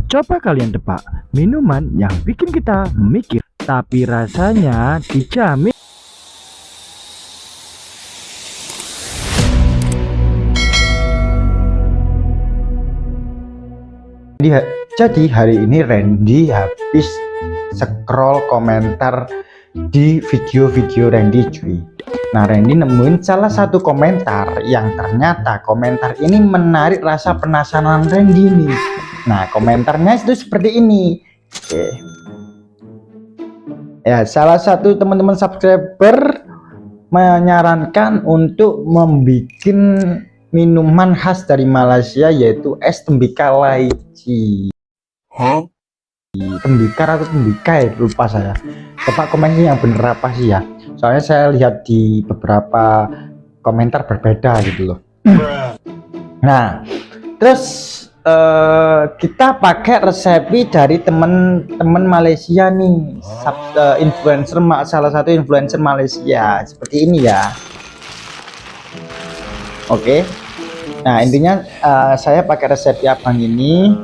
Coba kalian tebak minuman yang bikin kita mikir tapi rasanya dijamin. Jadi hari ini Randy habis scroll komentar di video-video Randy cuy. Nah, Randy nemuin salah satu komentar yang ternyata komentar ini menarik rasa penasaran Randy nih. Nah, komentarnya itu seperti ini. Oke. Ya, salah satu teman-teman subscriber menyarankan untuk membuat minuman khas dari Malaysia yaitu es tembikar lychee. Tembikar atau tembikai, lupa saya. Coba komennya yang bener apa sih ya, soalnya saya lihat di beberapa komentar berbeda gitu loh. Nah, terus kita pakai resep dari teman-teman Malaysia nih, influencer, salah satu influencer Malaysia seperti ini ya. Oke. Nah, intinya saya pakai resep abang ini.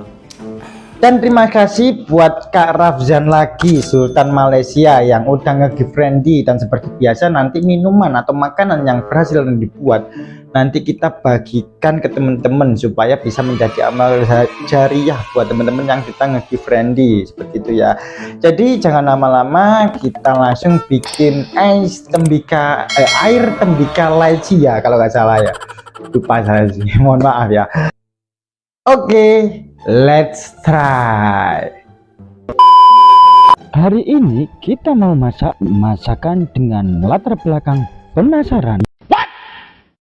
Dan terima kasih buat Kak Rafzan lagi, Sultan Malaysia, yang udah nge-give Randy. Dan seperti biasa nanti minuman atau makanan yang berhasil dibuat nanti kita bagikan ke teman-teman supaya bisa menjadi amal jariah buat teman-teman yang kita nge-give Randy, seperti itu ya. Jadi jangan lama-lama, kita langsung bikin air tembikar lychee ya, kalau nggak salah ya, lupa saya sih, mohon maaf ya. Oke, let's try. Hari ini kita mau masak masakan dengan latar belakang penasaran.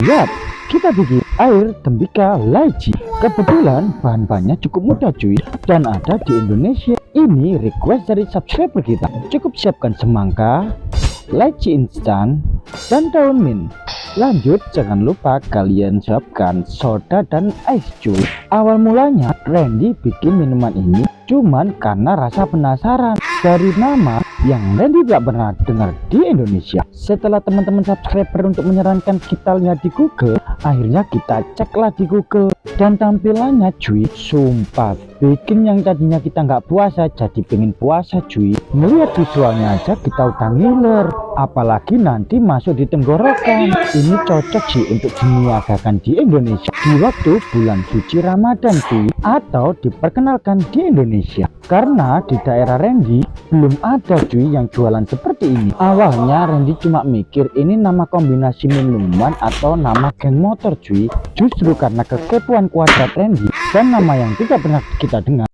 Yap, kita bikin air tembikar lychee. Kebetulan bahan-bahannya cukup mudah cuy, dan ada di Indonesia. Ini request dari subscriber kita. Cukup siapkan semangka, lychee instan, dan daun mint. Lanjut, jangan lupa kalian siapkan soda dan es cuy. Awal mulanya Randy bikin minuman ini cuman karena rasa penasaran dari nama yang Randy tidak pernah dengar di Indonesia. Setelah teman-teman subscriber untuk menyarankan kita lihat di Google, akhirnya kita ceklah di Google, dan tampilannya cuy, sumpah bikin yang tadinya kita nggak puasa jadi pengen puasa cuy. Melihat visualnya aja kita udah ngiler, apalagi nanti masuk di tenggorokan. Ini cocok sih untuk diniagakan di Indonesia di waktu bulan suci Ramadan cuy, atau diperkenalkan di Indonesia, karena di daerah Randy belum ada cuy yang jualan seperti ini. Awalnya Randy cuma mikir ini nama kombinasi minuman atau nama geng motor cuy. Justru karena kekepuan kuadrat Randy dan nama yang tidak pernah kita dengar.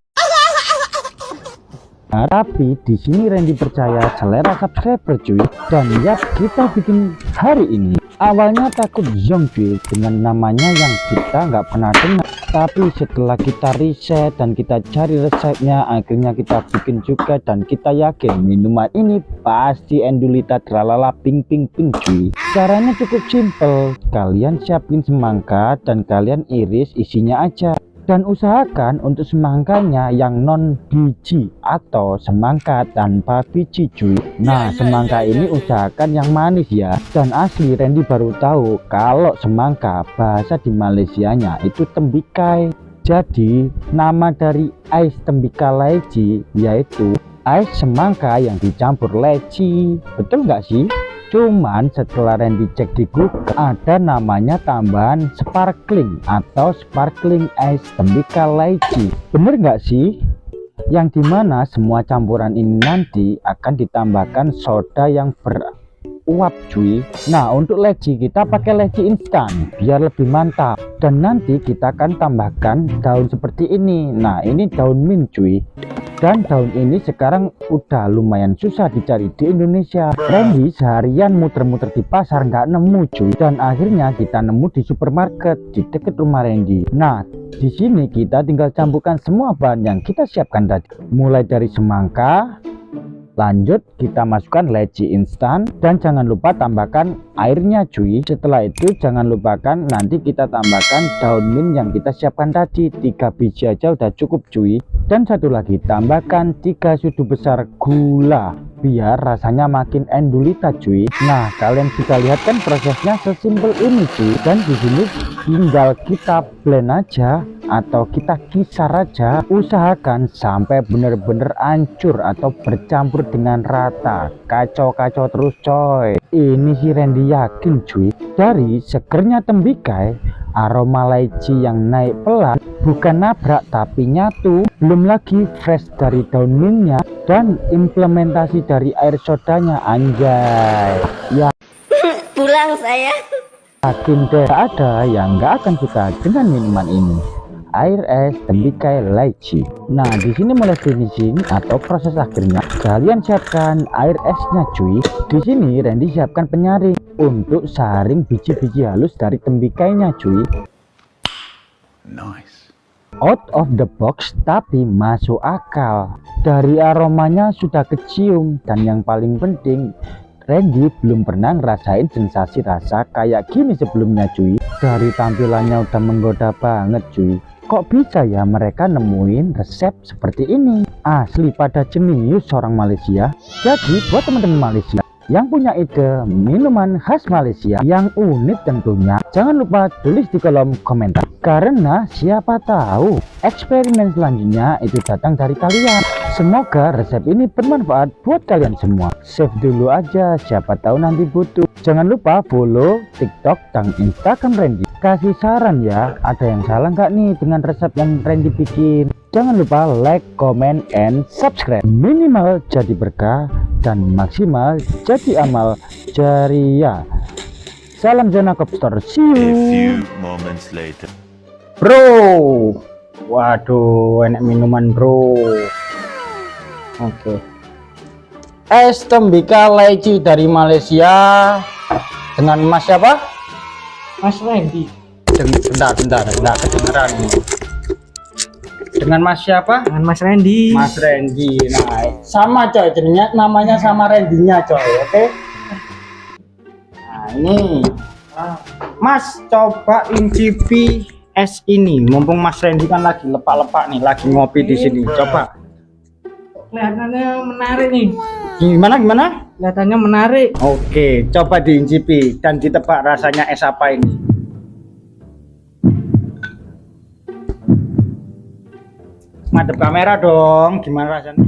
Nah, tapi di sini Randy percaya selera subscriber cuy, dan ya kita bikin hari ini. Awalnya takut zonk cuy dengan namanya yang kita nggak pernah dengar, tapi setelah kita riset dan kita cari resepnya, akhirnya kita bikin juga, dan kita yakin minuman ini pasti endulita tralala ping ping ping cuy. Caranya cukup simple, kalian siapin semangka dan kalian iris isinya aja. Dan usahakan untuk semangkanya yang non biji atau semangka tanpa biji cuy. Nah, semangka ini usahakan yang manis ya. Dan asli Randy baru tahu kalau semangka bahasa di Malaysianya itu tembikai. Jadi nama dari ais tembikar lychee yaitu ais semangka yang dicampur lychee. Betul nggak sih? Cuman setelah Randy cek di Google, ada namanya tambahan sparkling atau sparkling ice tembikar lychee. Bener nggak sih? Yang dimana semua campuran ini nanti akan ditambahkan soda yang beruap cuy. Nah, untuk lychee kita pakai lychee instan biar lebih mantap. Dan nanti kita akan tambahkan daun seperti ini. Nah, ini daun mint cuy. Dan daun ini sekarang udah lumayan susah dicari di Indonesia. Randy seharian muter-muter di pasar nggak nemu cuy, dan akhirnya kita nemu di supermarket di dekat rumah Randy. Nah, di sini kita tinggal campurkan semua bahan yang kita siapkan tadi, mulai dari semangka. Lanjut kita masukkan lychee instan, dan jangan lupa tambahkan airnya cuy. Setelah itu jangan lupakan nanti kita tambahkan daun mint yang kita siapkan tadi, 3 biji aja udah cukup cuy. Dan satu lagi, tambahkan 3 sudu besar gula biar rasanya makin endulita cuy. Nah, kalian bisa lihat kan prosesnya sesimpel ini cuy. Dan di sini tinggal kita blend aja atau kita kisar aja. Usahakan sampai bener-bener hancur atau bercampur dengan rata, kacau-kacau terus coy. Ini si Randy yakin cuy, dari segernya tembikai, aroma lychee yang naik pelan, bukan nabrak tapi nyatu, belum lagi fresh dari daun mintnya dan implementasi dari air sodanya, anjay. Ya Pulang saya. yakin deh ada yang nggak akan suka dengan minuman ini, air es tembikai lychee. Nah di sini mulai finishing atau proses akhirnya, kalian siapkan air esnya cuy. Di sini Randy siapkan penyaring untuk saring biji-biji halus dari tembikainya cuy. Nice. Out of the box tapi masuk akal. Dari aromanya sudah kecium, dan yang paling penting Randy belum pernah ngerasain sensasi rasa kayak gini sebelumnya cuy. Dari tampilannya udah menggoda banget cuy. Kok bisa ya mereka nemuin resep seperti ini? Asli pada jenius orang Malaysia. Jadi buat teman-teman Malaysia yang punya ide minuman khas Malaysia yang unik tentunya, jangan lupa tulis di kolom komentar, karena siapa tahu eksperimen selanjutnya itu datang dari kalian. Semoga resep ini bermanfaat buat kalian semua. Save dulu aja, siapa tahu nanti butuh. Jangan lupa follow TikTok dan Instagram Randy. Kasih saran ya, ada yang salah nggak nih dengan resep yang Randy bikin? Jangan lupa like, comment, and subscribe. Minimal jadi berkah dan maksimal jadi amal jariah. Salam Zona Cop Store. See A you. few moments later. Bro, waduh, enak minuman bro. Oke. Es tembika lychee dari Malaysia dengan Mas siapa? Mas Randy. Bentar, kedengeran. Dengan Mas siapa? Dengan Mas Randy. Mas Randy. Nah, sama coy, jadinya namanya sama Randy-nya coy, oke? Nah, ini. Mas coba incipin es ini. Mumpung Mas Randy kan lagi lepak-lepak nih, lagi ngopi di sini. Coba. Kelihatannya menarik nih. Gimana? Kelihatannya menarik. Oke, coba diincipi dan ditebak rasanya es apa ini. Ngadep kamera dong, gimana rasanya?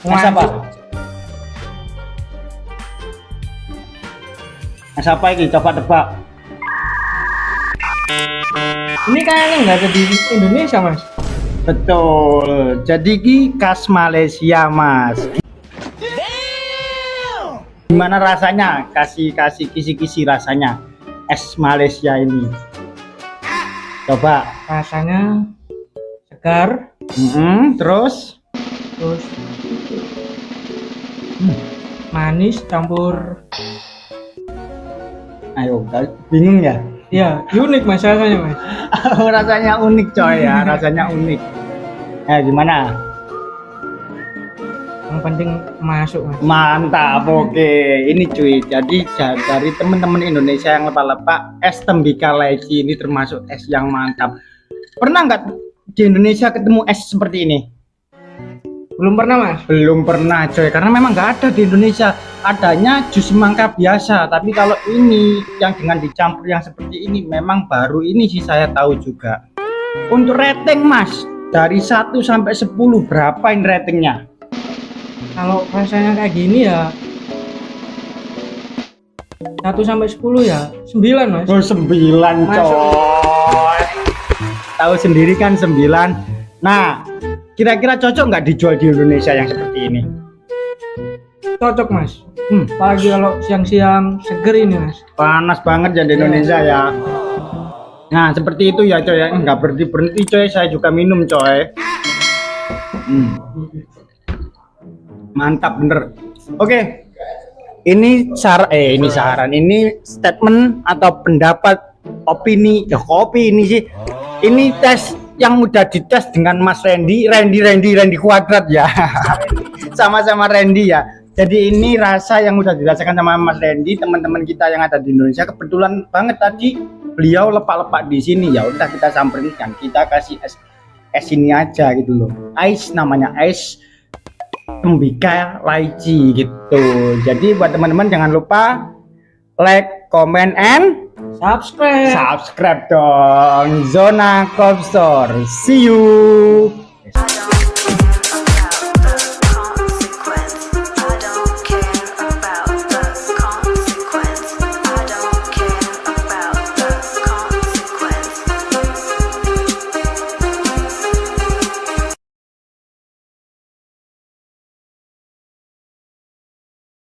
Es apa? Es apa ini? Coba tebak. Ini kayaknya nggak ada di Indonesia, Mas. Betul. Jadi ini khas Malaysia, Mas. Gimana rasanya? Kasih kisi-kisi rasanya es Malaysia ini. Coba. Rasanya segar, Terus manis campur. Ayo, bingung ya? Ya, unik Mas rasanya, Mas. Rasanya unik coy ya, rasanya unik. Gimana? Yang penting masuk, Mas. Mantap, oke. Ini cuy, jadi dari teman-teman Indonesia yang lepak-lepak, es tembika lychee ini termasuk es yang mantap. Pernah nggak di Indonesia ketemu es seperti ini? Belum pernah, Mas. Belum pernah coy, karena memang nggak ada di Indonesia. Adanya jus semangka biasa, tapi kalau ini yang dengan dicampur yang seperti ini memang baru ini sih saya tahu juga. Untuk rating Mas, dari 1 sampai 10 berapa ini ratingnya? Kalau rasanya kayak gini ya 1 sampai 10 ya 9, Mas. Oh, 9 coy. Tahu sendiri kan 9. Nah, kira-kira cocok nggak dijual di Indonesia yang seperti ini? Cocok, Mas. Apalagi kalau siang-siang seger ini, Mas. Panas banget ya di Indonesia ya. Nah, seperti itu ya coy ya. Nggak berhenti coy, saya juga minum coy. Mantap bener. Oke. Ini saran, ini statement atau pendapat, opini. Ya kopi ini sih. Ini tes yang udah dites dengan Mas Randy Kuadrat ya. Sama-sama Randy ya. Jadi ini rasa yang udah dirasakan sama Mas Randy, teman-teman kita yang ada di Indonesia. Kebetulan banget tadi beliau lepak-lepak di sini, ya udah kita samperin dan kita kasih es ini aja gitu loh. Ice namanya, ice tembika lychee gitu. Jadi buat teman-teman jangan lupa like, comment, and Subscribe. subscribe dong. Zona Kopsor. See you.